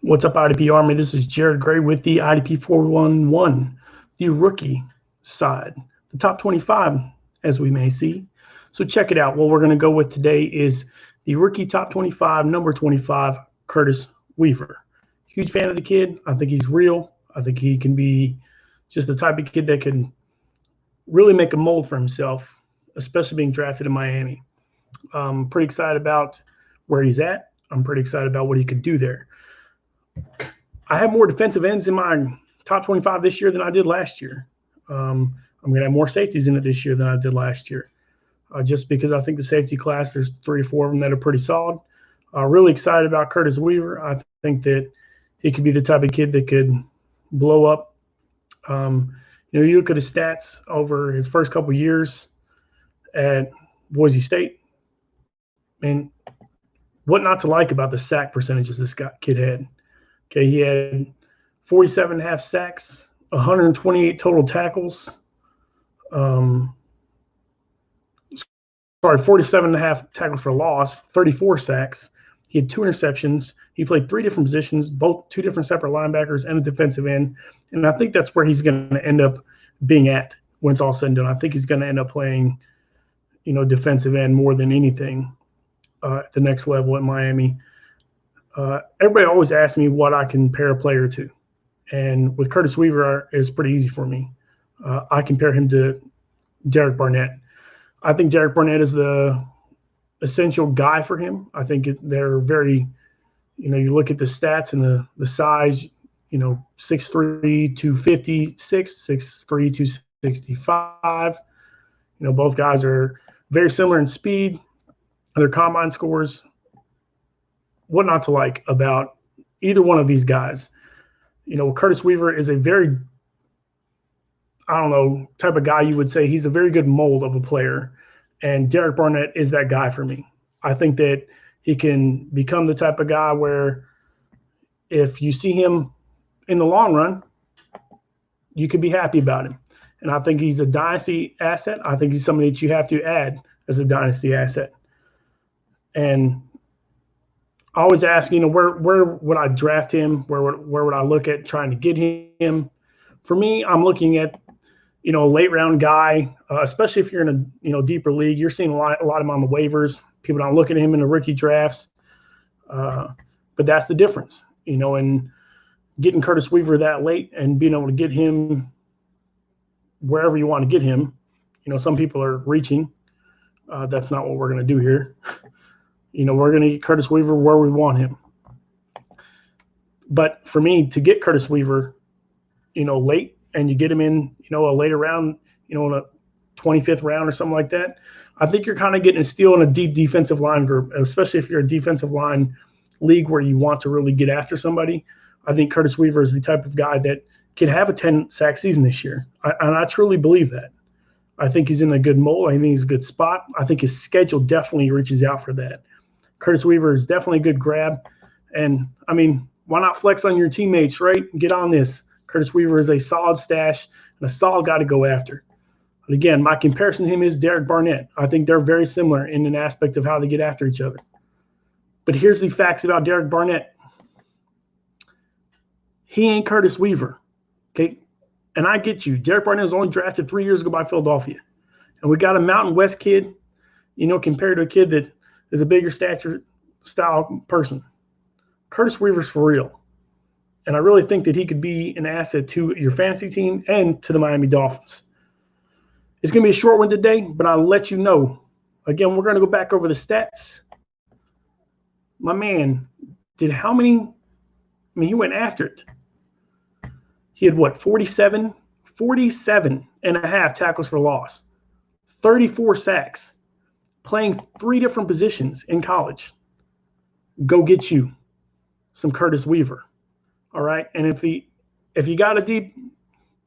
What's up, IDP Army? This is Jared Gray with the IDP 411, the rookie side, the top 25, as we may see. So check it out. What we're going to go with today is the rookie top 25, number 25, Curtis Weaver. Huge fan of the kid. I think he's real. I think he can be just the type of kid that can really make a mold for himself, especially being drafted in Miami. I'm pretty excited about where he's at. I'm pretty excited about what he could do there. I have more defensive ends in my top 25 this year than I did last year. I'm going to have more safeties in it this year than I did last year, just because I think the safety class, there's 3 or 4 of them that are pretty solid. Really excited about Curtis Weaver. I think that he could be the type of kid that could blow up. You look at his stats over his first couple years at Boise State, and what not to like about the sack percentages this kid had. Okay, he had 47.5 sacks, 128 total tackles. 47.5 tackles for loss, 34 sacks. He had 2 interceptions. He played 3 different positions, both 2 different separate linebackers and a defensive end. And I think that's where he's going to end up being at when it's all said and done. I think he's going to end up playing, defensive end more than anything at the next level at Miami. Everybody always asks me what I can pair a player to. And with Curtis Weaver, it's pretty easy for me. I compare him to Derek Barnett. I think Derek Barnett is the essential guy for him. I think they're very, you look at the stats and the size, 6'3", 256, 6'3", 265. Both guys are very similar in speed. Their combine scores, what not to like about either one of these guys. Curtis Weaver is a very, type of guy you would say he's a very good mold of a player. And Derek Barnett is that guy for me. I think that he can become the type of guy where if you see him in the long run, you can be happy about him. And I think he's a dynasty asset. I think he's somebody that you have to add as a dynasty asset. And I always ask, where would I draft him? Where would I look at trying to get him? For me, I'm looking at, a late round guy, especially if you're in a deeper league. You're seeing a lot of him on the waivers. People don't look at him in the rookie drafts. But that's the difference, and getting Curtis Weaver that late and being able to get him wherever you want to get him. Some people are reaching. That's not what we're going to do here. We're going to get Curtis Weaver where we want him. But for me, to get Curtis Weaver, late, and you get him in, a later round, in a 25th round or something like that, I think you're kind of getting a steal in a deep defensive line group, especially if you're a defensive line league where you want to really get after somebody. I think Curtis Weaver is the type of guy that can have a 10-sack season this year. And I truly believe that. I think he's in a good mold. I think he's a good spot. I think his schedule definitely reaches out for that. Curtis Weaver is definitely a good grab. And, why not flex on your teammates, right? Get on this. Curtis Weaver is a solid stash and a solid guy to go after. But again, my comparison to him is Derek Barnett. I think they're very similar in an aspect of how they get after each other. But here's the facts about Derek Barnett. He ain't Curtis Weaver, okay? And I get you. Derek Barnett was only drafted 3 years ago by Philadelphia. And we got a Mountain West kid, compared to a kid that is a bigger stature style person. Curtis Weaver's for real. And I really think that he could be an asset to your fantasy team and to the Miami Dolphins. It's going to be a short one today, but I'll let you know. Again, we're going to go back over the stats. My man did how many? He went after it. He had 47 and a half tackles for loss, 34 sacks, playing 3 different positions in college. Go get you some Curtis Weaver. All right. And if you got a deep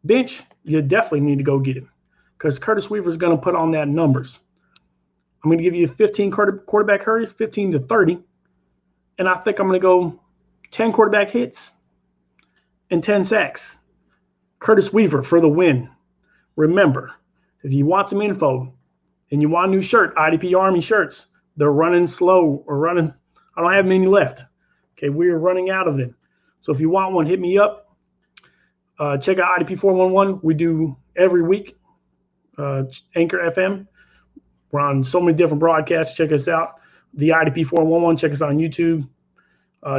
bench, you definitely need to go get him because Curtis Weaver is going to put on that numbers. I'm going to give you 15 quarterback hurries, 15 to 30. And I think I'm going to go 10 quarterback hits and 10 sacks. Curtis Weaver for the win. Remember, if you want some info and you want a new shirt, IDP Army shirts, they're running slow or running. I don't have many left. Okay, we're running out of them. So if you want one, hit me up. Check out IDP 411. We do every week. Anchor FM. We're on so many different broadcasts. Check us out. The IDP 411. Check us on YouTube.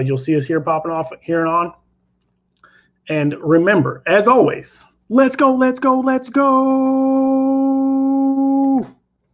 You'll see us here popping off here and on. And remember, as always, let's go, let's go, let's go.